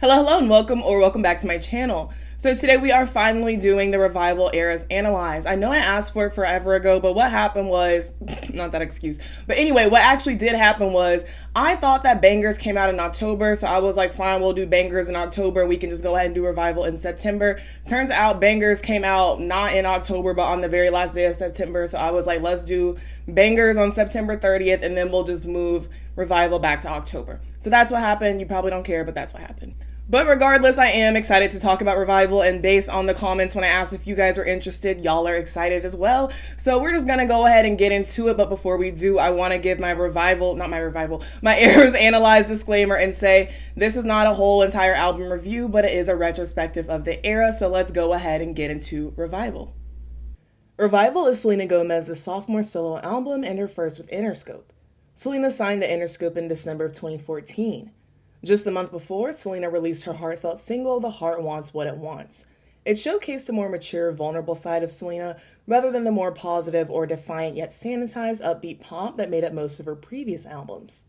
Hello, and welcome back to my channel. So today we are finally doing the Revival Eras Analyze. I know I asked for it forever ago, but what happened was, not that excuse, but anyway, what actually did happen was, I thought that Bangers came out in October, so I was like, fine, we'll do Bangers in October, we can just go ahead and do Revival in September. Turns out Bangers came out not in October, but on the very last day of September, so I was like, let's do Bangers on September 30th, and then we'll just move Revival back to October. So that's what happened. You probably don't care, but that's what happened. But regardless, I am excited to talk about Revival, and based on the comments when I asked if you guys are interested, y'all are excited as well. So we're just gonna go ahead and get into it, but before we do, I wanna give my Eras Analyze disclaimer and say, this is not a whole entire album review, but it is a retrospective of the era, so let's go ahead and get into Revival. Revival is Selena Gomez's sophomore solo album and her first with Interscope. Selena signed to Interscope in December of 2014. Just the month before, Selena released her heartfelt single, The Heart Wants What It Wants. It showcased a more mature, vulnerable side of Selena, rather than the more positive or defiant yet sanitized, upbeat pop that made up most of her previous albums.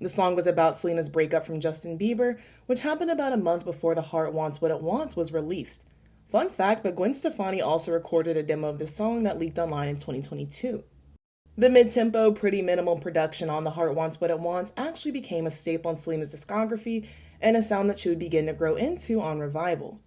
The song was about Selena's breakup from Justin Bieber, which happened about a month before The Heart Wants What It Wants was released. Fun fact, but Gwen Stefani also recorded a demo of this song that leaked online in 2022. The mid-tempo, pretty minimal production on The Heart Wants What It Wants actually became a staple in Selena's discography and a sound that she would begin to grow into on Revival.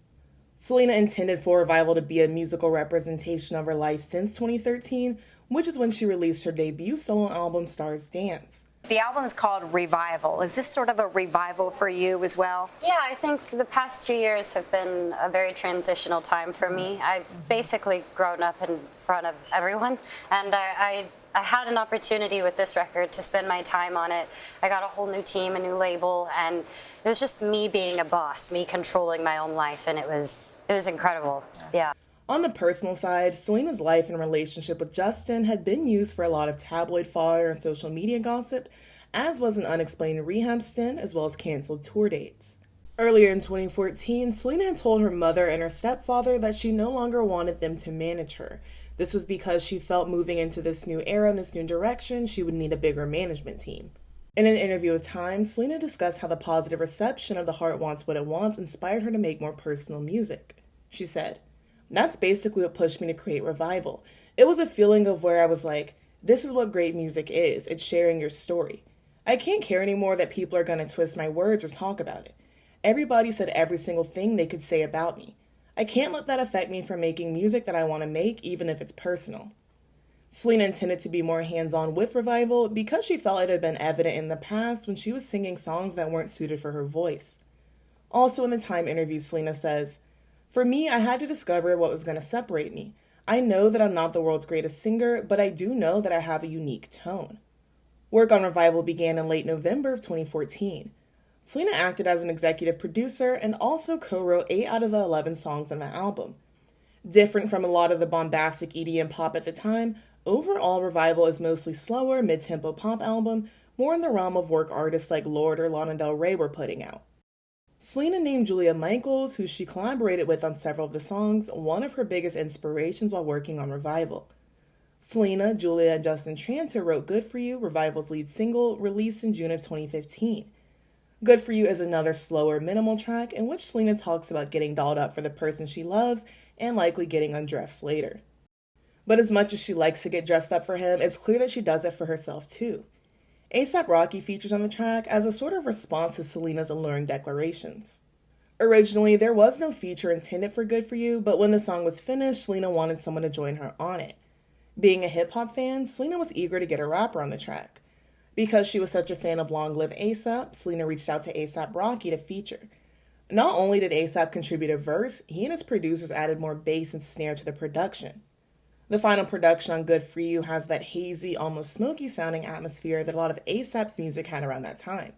Selena intended for Revival to be a musical representation of her life since 2013, which is when she released her debut solo album, Stars Dance. The album is called Revival. Is this sort of a revival for you as well? Yeah, I think the past 2 years have been a very transitional time for me. I've basically grown up in front of everyone, and I had an opportunity with this record to spend my time on it. I got a whole new team, a new label, and it was just me being a boss, me controlling my own life, and it was incredible. Yeah. On the personal side, Selena's life and relationship with Justin had been used for a lot of tabloid fodder and social media gossip, as was an unexplained rehab stint as well as canceled tour dates. Earlier in 2014, Selena had told her mother and her stepfather that she no longer wanted them to manage her. This was because she felt moving into this new era and this new direction, she would need a bigger management team. In an interview with Time, Selena discussed how the positive reception of The Heart Wants What It Wants inspired her to make more personal music. She said, "That's basically what pushed me to create Revival. It was a feeling of where I was like, this is what great music is. It's sharing your story. I can't care anymore that people are going to twist my words or talk about it. Everybody said every single thing they could say about me. I can't let that affect me from making music that I want to make, even if it's personal." Selena intended to be more hands-on with Revival because she felt it had been evident in the past when she was singing songs that weren't suited for her voice. Also in the Time interview, Selena says, "For me, I had to discover what was going to separate me. I know that I'm not the world's greatest singer, but I do know that I have a unique tone." Work on Revival began in late November of 2014. Selena acted as an executive producer and also co-wrote 8 out of the 11 songs on the album. Different from a lot of the bombastic EDM pop at the time, overall Revival is mostly slower, mid-tempo pop album, more in the realm of work artists like Lorde or Lana Del Rey were putting out. Selena named Julia Michaels, who she collaborated with on several of the songs, one of her biggest inspirations while working on Revival. Selena, Julia, and Justin Tranter wrote Good For You, Revival's lead single, released in June of 2015. Good For You is another slower, minimal track in which Selena talks about getting dolled up for the person she loves and likely getting undressed later. But as much as she likes to get dressed up for him, it's clear that she does it for herself too. A$AP Rocky features on the track as a sort of response to Selena's alluring declarations. Originally, there was no feature intended for Good For You, but when the song was finished, Selena wanted someone to join her on it. Being a hip-hop fan, Selena was eager to get a rapper on the track. Because she was such a fan of Long Live A$AP, Selena reached out to A$AP Rocky to feature. Not only did A$AP contribute a verse, he and his producers added more bass and snare to the production. The final production on Good For You has that hazy, almost smoky sounding atmosphere that a lot of A$AP's music had around that time.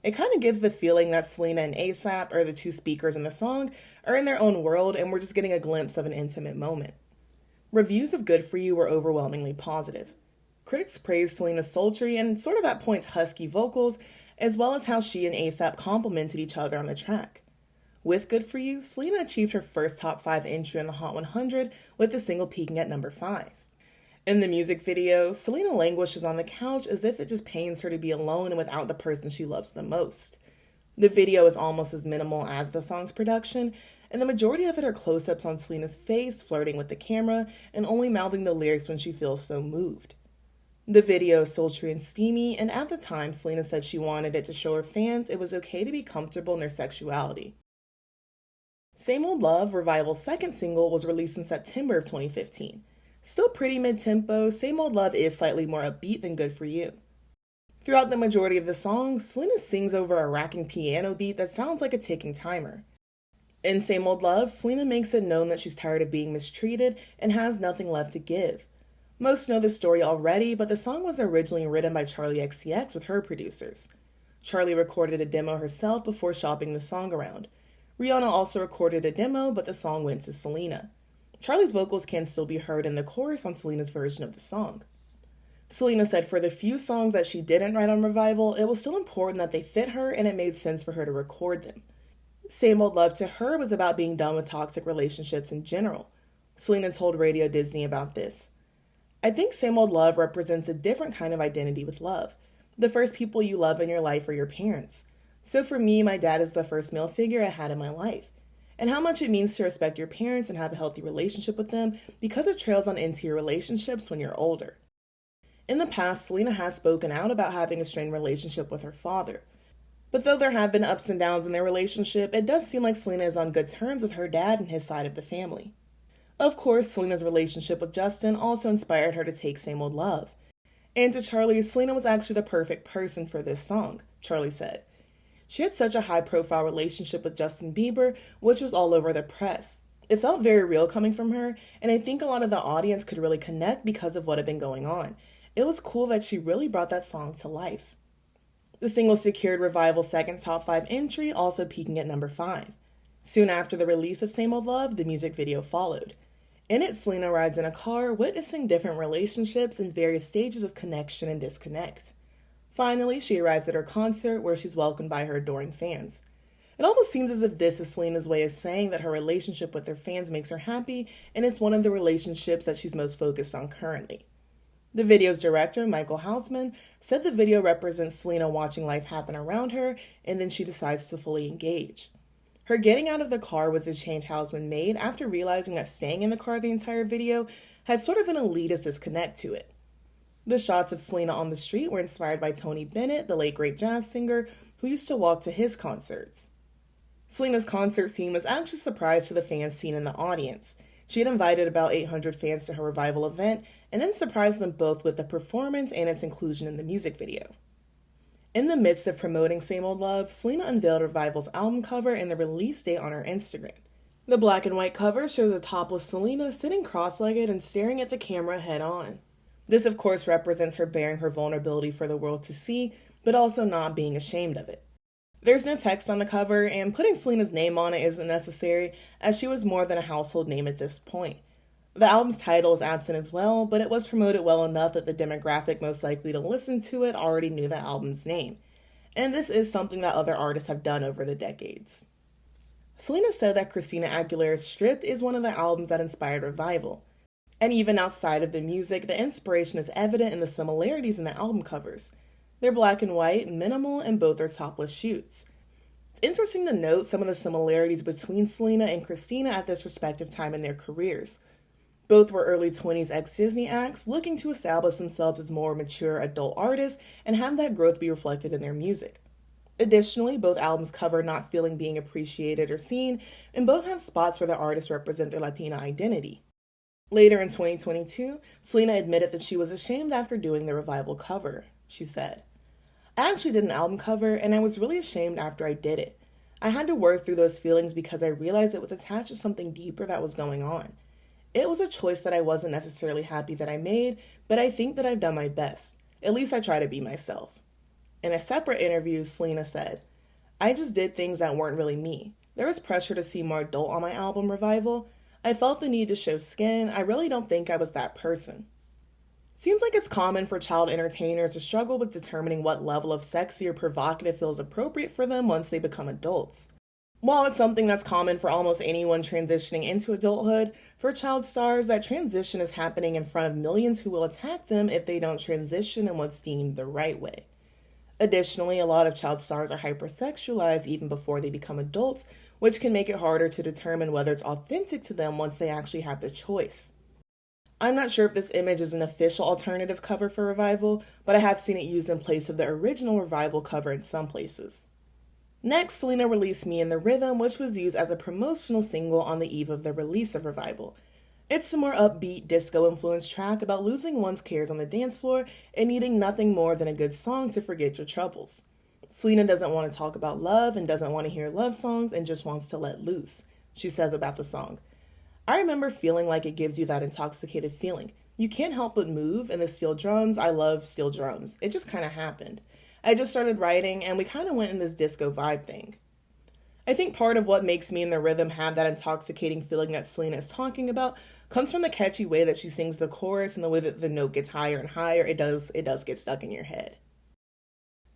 It kind of gives the feeling that Selena and A$AP, or the two speakers in the song, are in their own world and we're just getting a glimpse of an intimate moment. Reviews of Good For You were overwhelmingly positive. Critics praised Selena's sultry and sort of at points husky vocals, as well as how she and A$AP complemented each other on the track. With Good For You, Selena achieved her first top 5 entry in the Hot 100, with the single peaking at number 5. In the music video, Selena languishes on the couch as if it just pains her to be alone and without the person she loves the most. The video is almost as minimal as the song's production, and the majority of it are close-ups on Selena's face, flirting with the camera, and only mouthing the lyrics when she feels so moved. The video is sultry and steamy, and at the time, Selena said she wanted it to show her fans it was okay to be comfortable in their sexuality. Same Old Love, Revival's second single, was released in September of 2015. Still pretty mid-tempo, Same Old Love is slightly more upbeat than Good For You. Throughout the majority of the song, Selena sings over a racking piano beat that sounds like a ticking timer. In Same Old Love, Selena makes it known that she's tired of being mistreated and has nothing left to give. Most know the story already, but the song was originally written by Charli XCX with her producers. Charli recorded a demo herself before shopping the song around. Rihanna also recorded a demo, but the song went to Selena. Charli's vocals can still be heard in the chorus on Selena's version of the song. Selena said for the few songs that she didn't write on Revival, it was still important that they fit her and it made sense for her to record them. Same Old Love to her was about being done with toxic relationships in general. Selena told Radio Disney about this. I think Same Old Love represents a different kind of identity with love. The first people you love in your life are your parents. So for me, my dad is the first male figure I had in my life. And how much it means to respect your parents and have a healthy relationship with them because it trails on into your relationships when you're older. In the past, Selena has spoken out about having a strained relationship with her father. But though there have been ups and downs in their relationship, it does seem like Selena is on good terms with her dad and his side of the family. Of course, Selena's relationship with Justin also inspired her to take Same Old Love. And to Charli, Selena was actually the perfect person for this song, Charli said. She had such a high-profile relationship with Justin Bieber, which was all over the press. It felt very real coming from her, and I think a lot of the audience could really connect because of what had been going on. It was cool that she really brought that song to life. The single secured Revival's second top 5 entry, also peaking at number 5. Soon after the release of Same Old Love, the music video followed. In it, Selena rides in a car, witnessing different relationships and various stages of connection and disconnect. Finally, she arrives at her concert where she's welcomed by her adoring fans. It almost seems as if this is Selena's way of saying that her relationship with her fans makes her happy, and it's one of the relationships that she's most focused on currently. The video's director, Michael Hausman, said the video represents Selena watching life happen around her, and then she decides to fully engage. Her getting out of the car was a change Hausman made after realizing that staying in the car the entire video had sort of an elitist disconnect to it. The shots of Selena on the street were inspired by Tony Bennett, the late great jazz singer, who used to walk to his concerts. Selena's concert scene was actually a surprise to the fans seen in the audience. She had invited about 800 fans to her Revival event, and then surprised them both with the performance and its inclusion in the music video. In the midst of promoting Same Old Love, Selena unveiled Revival's album cover and the release date on her Instagram. The black and white cover shows a topless Selena sitting cross-legged and staring at the camera head-on. This, of course, represents her bearing her vulnerability for the world to see, but also not being ashamed of it. There's no text on the cover, and putting Selena's name on it isn't necessary, as she was more than a household name at this point. The album's title is absent as well, but it was promoted well enough that the demographic most likely to listen to it already knew the album's name. And this is something that other artists have done over the decades. Selena said that Christina Aguilera's Stripped is one of the albums that inspired Revival. And even outside of the music, the inspiration is evident in the similarities in the album covers. They're black and white, minimal, and both are topless shoots. It's interesting to note some of the similarities between Selena and Christina at this respective time in their careers. Both were early 20s ex-Disney acts looking to establish themselves as more mature adult artists and have that growth be reflected in their music. Additionally, both albums cover not feeling being appreciated or seen, and both have spots where the artists represent their Latina identity. Later in 2022, Selena admitted that she was ashamed after doing the Revival cover. She said, "I actually did an album cover, and I was really ashamed after I did it. I had to work through those feelings because I realized it was attached to something deeper that was going on. It was a choice that I wasn't necessarily happy that I made, but I think that I've done my best. At least I try to be myself." In a separate interview, Selena said, "I just did things that weren't really me. There was pressure to seem more adult on my album Revival. I felt the need to show skin. I really don't think I was that person." Seems like it's common for child entertainers to struggle with determining what level of sexy or provocative feels appropriate for them once they become adults. While it's something that's common for almost anyone transitioning into adulthood, for child stars, that transition is happening in front of millions who will attack them if they don't transition in what's deemed the right way. Additionally, a lot of child stars are hypersexualized even before they become adults, which can make it harder to determine whether it's authentic to them once they actually have the choice. I'm not sure if this image is an official alternative cover for Revival, but I have seen it used in place of the original Revival cover in some places. Next, Selena released Me in the Rhythm, which was used as a promotional single on the eve of the release of Revival. It's a more upbeat, disco-influenced track about losing one's cares on the dance floor and needing nothing more than a good song to forget your troubles. Selena doesn't want to talk about love and doesn't want to hear love songs and just wants to let loose, she says about the song. I remember feeling like it gives you that intoxicated feeling. You can't help but move, and the steel drums, I love steel drums. It just kind of happened. I just started writing, and we kind of went in this disco vibe thing. I think part of what makes Me in the Rhythm have that intoxicating feeling that Selena is talking about comes from the catchy way that she sings the chorus and the way that the note gets higher and higher. It does get stuck in your head.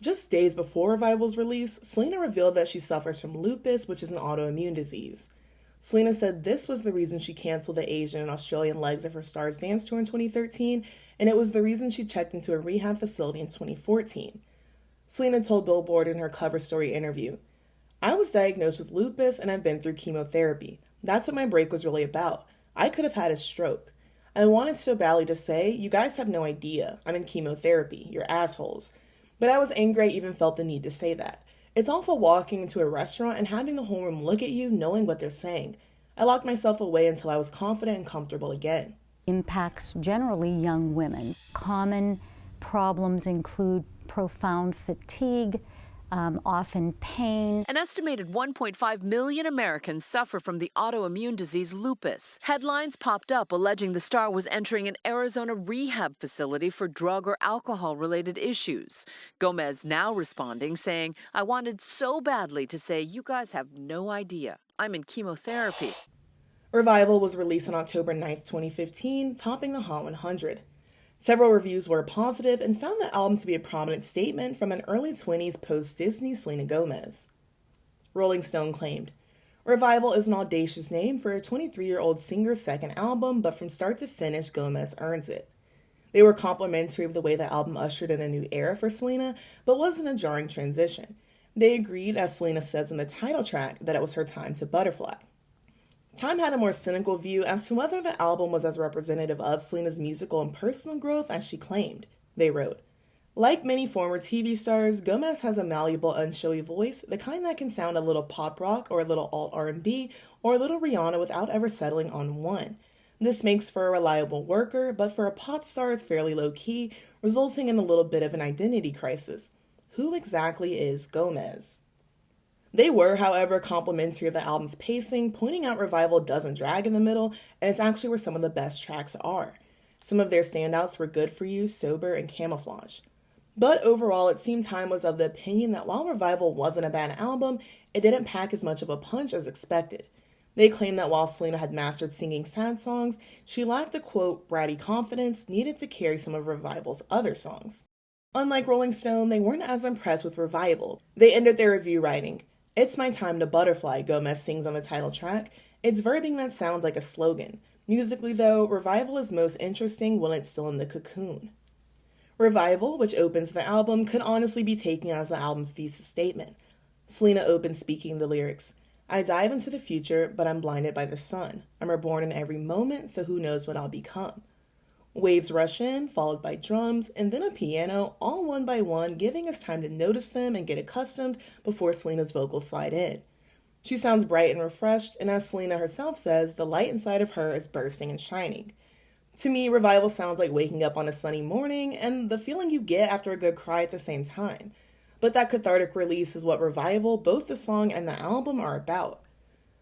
Just days before Revival's release, Selena revealed that she suffers from lupus, which is an autoimmune disease. Selena said this was the reason she canceled the Asian and Australian legs of her Stars Dance Tour in 2013, and it was the reason she checked into a rehab facility in 2014. Selena told Billboard in her cover story interview, "I was diagnosed with lupus and I've been through chemotherapy. That's what my break was really about. I could have had a stroke. I wanted so badly to say, you guys have no idea. I'm in chemotherapy. You're assholes. But I was angry I even felt the need to say that. It's awful walking into a restaurant and having the whole room look at you knowing what they're saying. I locked myself away until I was confident and comfortable again." Impacts generally young women. Common problems include profound fatigue, often pain. An estimated 1.5 million Americans suffer from the autoimmune disease lupus. Headlines popped up alleging the star was entering an Arizona rehab facility for drug or alcohol-related issues. Gomez now responding, saying, "I wanted so badly to say, you guys have no idea. I'm in chemotherapy." Revival was released on October 9th, 2015, topping the Hot 100. Several reviews were positive and found the album to be a prominent statement from an early 20s post-Disney Selena Gomez. Rolling Stone claimed, "Revival is an audacious name for a 23-year-old singer's second album, but from start to finish, Gomez earns it." They were complimentary of the way the album ushered in a new era for Selena, but wasn't a jarring transition. They agreed, as Selena says in the title track, that it was her time to butterfly. Time had a more cynical view as to whether the album was as representative of Selena's musical and personal growth as she claimed. They wrote, "Like many former TV stars, Gomez has a malleable, unshowy voice, the kind that can sound a little pop rock or a little alt R&B or a little Rihanna without ever settling on one. This makes for a reliable worker, but for a pop star it's fairly low-key, resulting in a little bit of an identity crisis. Who exactly is Gomez?" They were, however, complimentary of the album's pacing, pointing out Revival doesn't drag in the middle, and it's actually where some of the best tracks are. Some of their standouts were Good For You, Sober, and Camouflage. But overall, it seemed Time was of the opinion that while Revival wasn't a bad album, it didn't pack as much of a punch as expected. They claimed that while Selena had mastered singing sad songs, she lacked the, quote, bratty confidence needed to carry some of Revival's other songs. Unlike Rolling Stone, they weren't as impressed with Revival. They ended their review writing, "It's my time to butterfly," Gomez sings on the title track. It's verbing that sounds like a slogan. Musically, though, Revival is most interesting when it's still in the cocoon. Revival, which opens the album, could honestly be taken as the album's thesis statement. Selena opens speaking the lyrics, "I dive into the future, but I'm blinded by the sun. I'm reborn in every moment, so who knows what I'll become." Waves rush in, followed by drums, and then a piano, all one by one, giving us time to notice them and get accustomed before Selena's vocals slide in. She sounds bright and refreshed, and as Selena herself says, the light inside of her is bursting and shining. To me, Revival sounds like waking up on a sunny morning and the feeling you get after a good cry at the same time. But that cathartic release is what Revival, both the song and the album, are about.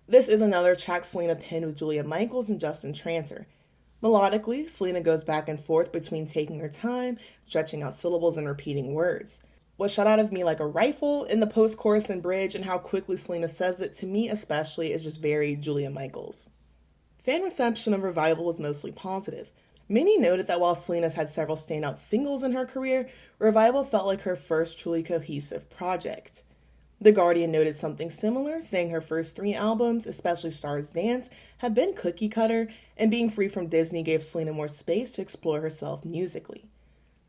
This is another track Selena penned with Julia Michaels and Justin Tranter. Melodically, Selena goes back and forth between taking her time, stretching out syllables, and repeating words. What shot out of me like a rifle in the post-chorus and bridge and how quickly Selena says it, to me especially, is just very Julia Michaels. Fan reception of Revival was mostly positive. Many noted that while Selena's had several standout singles in her career, Revival felt like her first truly cohesive project. The Guardian noted something similar, saying her first 3 albums, especially Stars Dance, have been cookie cutter, and being free from Disney gave Selena more space to explore herself musically.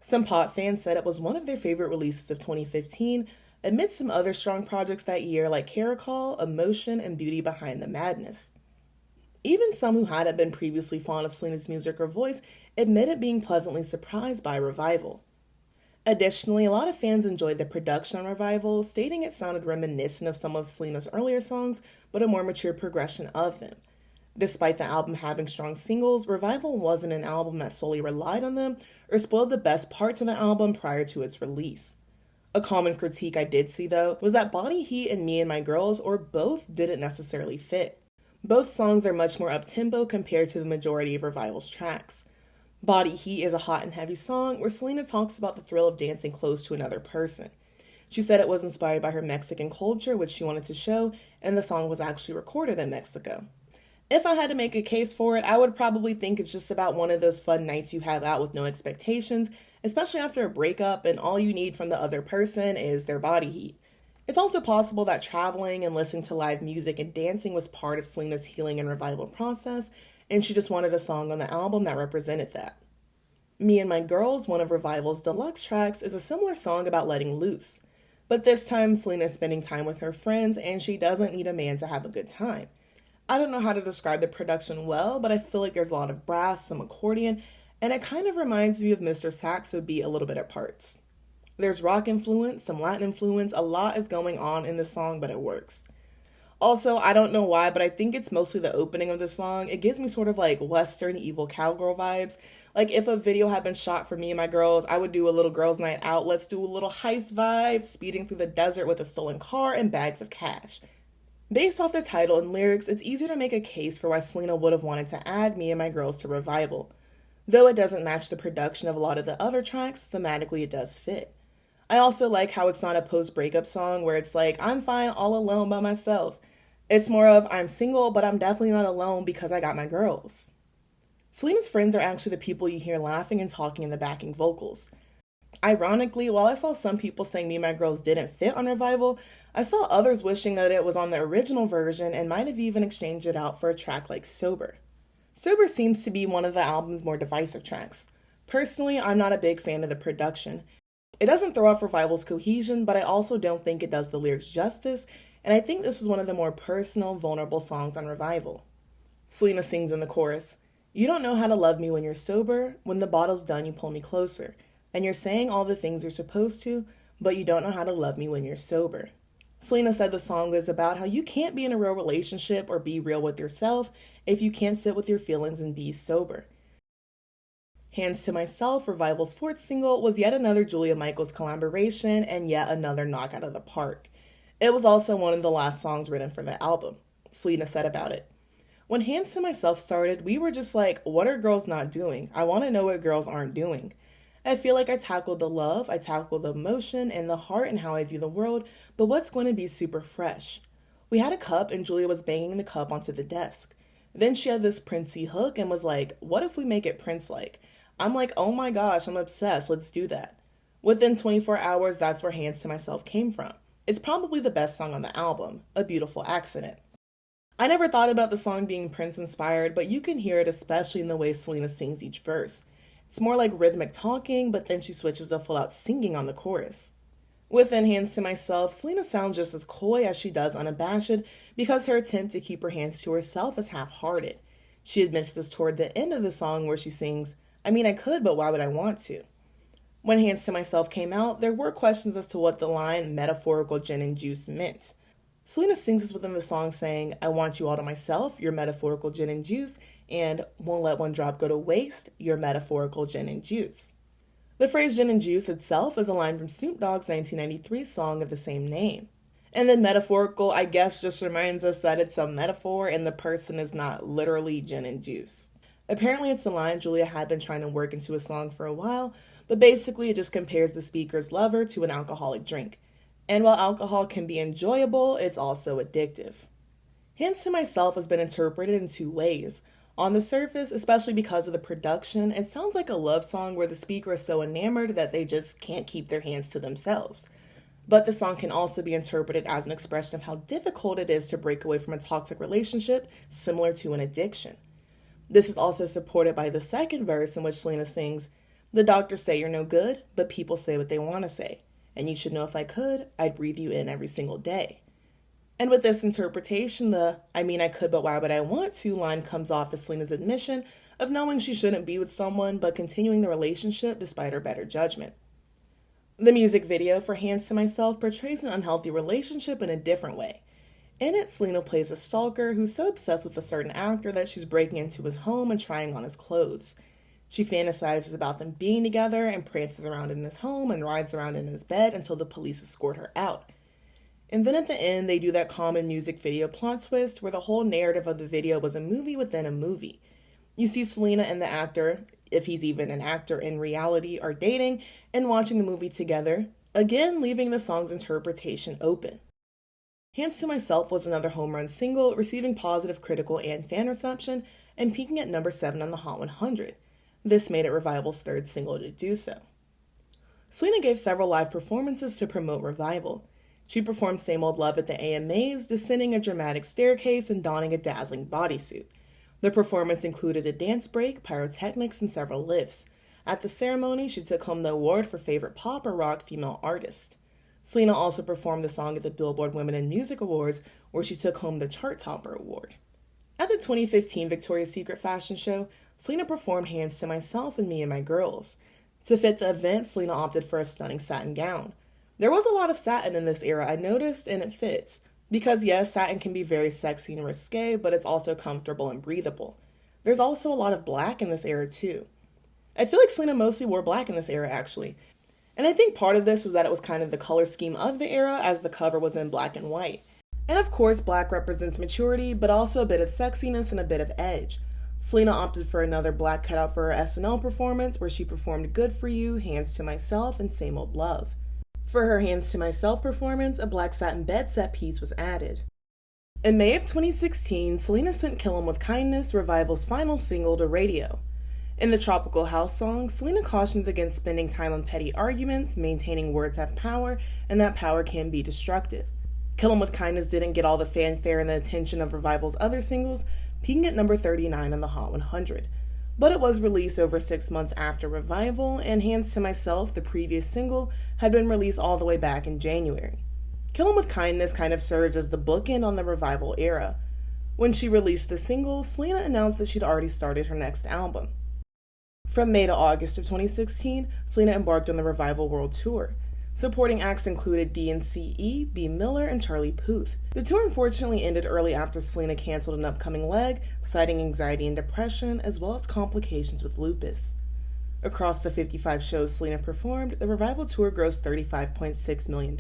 Some pop fans said it was one of their favorite releases of 2015, amidst some other strong projects that year like Caracol, Emotion, and Beauty Behind the Madness. Even some who hadn't been previously fond of Selena's music or voice admitted being pleasantly surprised by Revival. Additionally, a lot of fans enjoyed the production on Revival, stating it sounded reminiscent of some of Selena's earlier songs, but a more mature progression of them. Despite the album having strong singles, Revival wasn't an album that solely relied on them or spoiled the best parts of the album prior to its release. A common critique I did see, though, was that Body Heat and Me and My Girls, or both, didn't necessarily fit. Both songs are much more up-tempo compared to the majority of Revival's tracks. Body Heat is a hot and heavy song where Selena talks about the thrill of dancing close to another person. She said it was inspired by her Mexican culture, which she wanted to show, and the song was actually recorded in Mexico. If I had to make a case for it, I would probably think it's just about one of those fun nights you have out with no expectations, especially after a breakup and all you need from the other person is their body heat. It's also possible that traveling and listening to live music and dancing was part of Selena's healing and revival process, and she just wanted a song on the album that represented that. Me and My Girls, one of Revival's deluxe tracks, is a similar song about letting loose. But this time, Selena's spending time with her friends, and she doesn't need a man to have a good time. I don't know how to describe the production well, but I feel like there's a lot of brass, some accordion, and it kind of reminds me of Mr. Saxo beat a little bit at parts. There's rock influence, some Latin influence, a lot is going on in this song, but it works. Also, I don't know why, but I think it's mostly the opening of the song. It gives me sort of like Western evil cowgirl vibes. Like if a video had been shot for Me and My Girls, I would do a little girls' night out. Let's do a little heist vibe, speeding through the desert with a stolen car and bags of cash. Based off the title and lyrics, it's easier to make a case for why Selena would have wanted to add Me and My Girls to Revival. Though it doesn't match the production of a lot of the other tracks, thematically it does fit. I also like how it's not a post-breakup song where it's like, I'm fine all alone by myself. It's more of, I'm single, but I'm definitely not alone because I got my girls. Selena's friends are actually the people you hear laughing and talking in the backing vocals. Ironically, while I saw some people saying Me and My Girls didn't fit on Revival, I saw others wishing that it was on the original version and might have even exchanged it out for a track like Sober. Sober seems to be one of the album's more divisive tracks. Personally, I'm not a big fan of the production. It doesn't throw off Revival's cohesion, but I also don't think it does the lyrics justice, and I think this was one of the more personal, vulnerable songs on Revival. Selena sings in the chorus, "You don't know how to love me when you're sober, when the bottle's done you pull me closer, and you're saying all the things you're supposed to, but you don't know how to love me when you're sober." Selena said the song is about how you can't be in a real relationship or be real with yourself if you can't sit with your feelings and be sober. Hands to Myself, Revival's fourth single, was yet another Julia Michaels collaboration and yet another knock out of the park. It was also one of the last songs written for the album. Selena said about it, "When Hands to Myself started, we were just like, what are girls not doing? I want to know what girls aren't doing. I feel like I tackled the love, I tackled the emotion and the heart and how I view the world, but what's going to be super fresh? We had a cup and Julia was banging the cup onto the desk. Then she had this Princey hook and was like, what if we make it Prince-like? I'm like, oh my gosh, I'm obsessed, let's do that." Within 24 hours, that's where Hands to Myself came from. It's probably the best song on the album, A Beautiful Accident. I never thought about the song being Prince-inspired, but you can hear it especially in the way Selena sings each verse. It's more like rhythmic talking, but then she switches to full-out singing on the chorus. Within Hands to Myself, Selena sounds just as coy as she does unabashed because her attempt to keep her hands to herself is half-hearted. She admits this toward the end of the song where she sings, "I mean, I could, but why would I want to?" When Hands to Myself came out, there were questions as to what the line metaphorical gin and juice meant. Selena sings this within the song saying, "I want you all to myself, your metaphorical gin and juice, and won't let one drop go to waste, your metaphorical gin and juice." The phrase gin and juice itself is a line from Snoop Dogg's 1993 song of the same name. And then metaphorical, I guess, just reminds us that it's a metaphor and the person is not literally gin and juice. Apparently it's a line Julia had been trying to work into a song for a while, but basically it just compares the speaker's lover to an alcoholic drink. And while alcohol can be enjoyable, it's also addictive. Hands to Myself has been interpreted in two ways. On the surface, especially because of the production, it sounds like a love song where the speaker is so enamored that they just can't keep their hands to themselves. But the song can also be interpreted as an expression of how difficult it is to break away from a toxic relationship, similar to an addiction. This is also supported by the second verse in which Selena sings, The doctors say you're no good, but people say what they want to say. And you should know if I could, I'd breathe you in every single day. And with this interpretation, the I mean I could, but why would I want to line comes off as Selena's admission of knowing she shouldn't be with someone, but continuing the relationship despite her better judgment. The music video for Hands to Myself portrays an unhealthy relationship in a different way. In it, Selena plays a stalker who's so obsessed with a certain actor that she's breaking into his home and trying on his clothes. She fantasizes about them being together and prances around in his home and rides around in his bed until the police escort her out. And then at the end, they do that common music video plot twist where the whole narrative of the video was a movie within a movie. You see Selena and the actor, if he's even an actor in reality, are dating and watching the movie together, again leaving the song's interpretation open. Hands to Myself was another home run single, receiving positive critical and fan reception and peaking at number 7 on the Hot 100. This made it Revival's third single to do so. Selena gave several live performances to promote Revival. She performed Same Old Love at the AMAs, descending a dramatic staircase and donning a dazzling bodysuit. The performance included a dance break, pyrotechnics, and several lifts. At the ceremony, she took home the award for Favorite Pop or Rock Female Artist. Selena also performed the song at the Billboard Women in Music Awards, where she took home the Chart Topper Award. At the 2015 Victoria's Secret fashion show, Selena performed Hands to Myself and Me and My Girls. To fit the event, Selena opted for a stunning satin gown. There was a lot of satin in this era, I noticed, and it fits. Because yes, satin can be very sexy and risque, but it's also comfortable and breathable. There's also a lot of black in this era too. I feel like Selena mostly wore black in this era actually. And I think part of this was that it was kind of the color scheme of the era, as the cover was in black and white. And of course, black represents maturity, but also a bit of sexiness and a bit of edge. Selena opted for another black cutout for her SNL performance, where she performed Good For You, Hands to Myself, and Same Old Love. For her Hands to Myself performance, a black satin bed set piece was added. In May of 2016, Selena sent Kill 'Em With Kindness, Revival's final single, to radio. In the Tropical House song, Selena cautions against spending time on petty arguments, maintaining words have power, and that power can be destructive. Kill 'Em With Kindness didn't get all the fanfare and the attention of Revival's other singles, peaking at number 39 on the Hot 100. But it was released over 6 months after Revival, and Hands to Myself, the previous single, had been released all the way back in January. Kill 'Em With Kindness kind of serves as the bookend on the Revival era. When she released the single, Selena announced that she'd already started her next album. From May to August of 2016, Selena embarked on the Revival World Tour. Supporting acts included DNCE, B. Miller, and Charlie Puth. The tour unfortunately ended early after Selena canceled an upcoming leg, citing anxiety and depression, as well as complications with lupus. Across the 55 shows Selena performed, the Revival Tour grossed $35.6 million.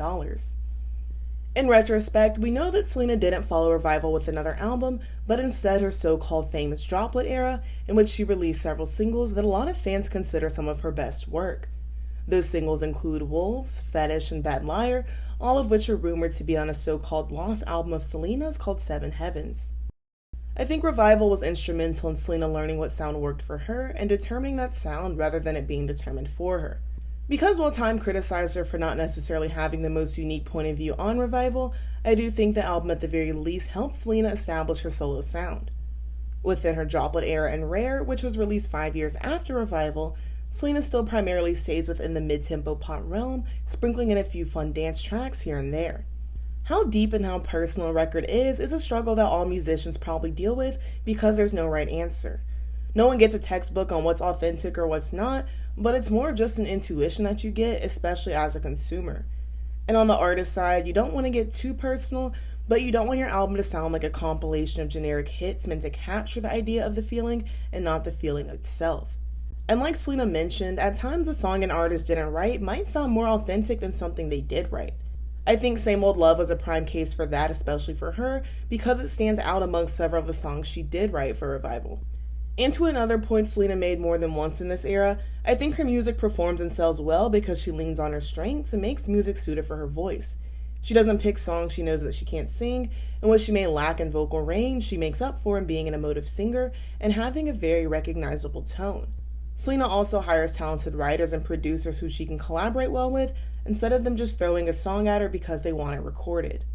In retrospect, we know that Selena didn't follow Revival with another album, but instead her so-called famous Droplet era, in which she released several singles that a lot of fans consider some of her best work. Those singles include Wolves, Fetish, and Bad Liar, all of which are rumored to be on a so-called lost album of Selena's called Seven Heavens. I think Revival was instrumental in Selena learning what sound worked for her and determining that sound rather than it being determined for her. Because while Time criticized her for not necessarily having the most unique point of view on Revival, I do think the album at the very least helped Selena establish her solo sound. Within her Droplet era and Rare, which was released 5 years after Revival, Selena still primarily stays within the mid-tempo pop realm, sprinkling in a few fun dance tracks here and there. How deep and how personal a record is a struggle that all musicians probably deal with because there's no right answer. No one gets a textbook on what's authentic or what's not, but it's more of just an intuition that you get, especially as a consumer. And on the artist side, you don't want to get too personal, but you don't want your album to sound like a compilation of generic hits meant to capture the idea of the feeling and not the feeling itself. And like Selena mentioned, at times a song an artist didn't write might sound more authentic than something they did write. I think Same Old Love was a prime case for that, especially for her, because it stands out amongst several of the songs she did write for Revival. And to another point Selena made more than once in this era, I think her music performs and sells well because she leans on her strengths and makes music suited for her voice. She doesn't pick songs she knows that she can't sing, and what she may lack in vocal range, she makes up for in being an emotive singer and having a very recognizable tone. Selena also hires talented writers and producers who she can collaborate well with, instead of them just throwing a song at her because they want it recorded.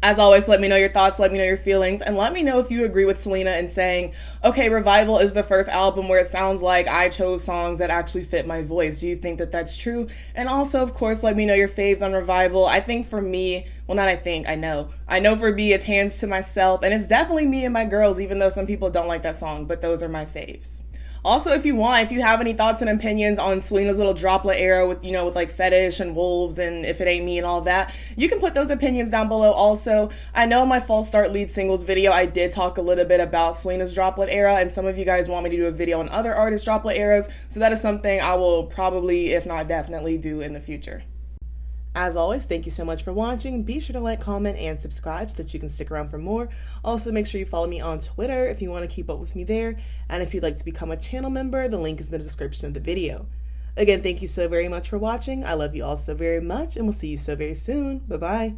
As always, let me know your thoughts, let me know your feelings, and let me know if you agree with Selena in saying, okay, Revival is the first album where it sounds like I chose songs that actually fit my voice. Do you think that that's true? And also, of course, let me know your faves on Revival. I think for me, well, not I think, I know. I know for me, it's Hands to Myself, and it's definitely Me and My Girls, even though some people don't like that song, but those are my faves. Also, if you have any thoughts and opinions on Selena's little droplet era with like Fetish and Wolves and If It Ain't Me and all that, you can put those opinions down below also. I know in my False Start lead singles video, I did talk a little bit about Selena's droplet era, and some of you guys want me to do a video on other artists' droplet eras, so that is something I will probably, if not definitely, do in the future. As always, thank you so much for watching. Be sure to like, comment, and subscribe so that you can stick around for more. Also, make sure you follow me on Twitter if you want to keep up with me there. And if you'd like to become a channel member, the link is in the description of the video. Again, thank you so very much for watching. I love you all so very much, and we'll see you so very soon. Bye-bye.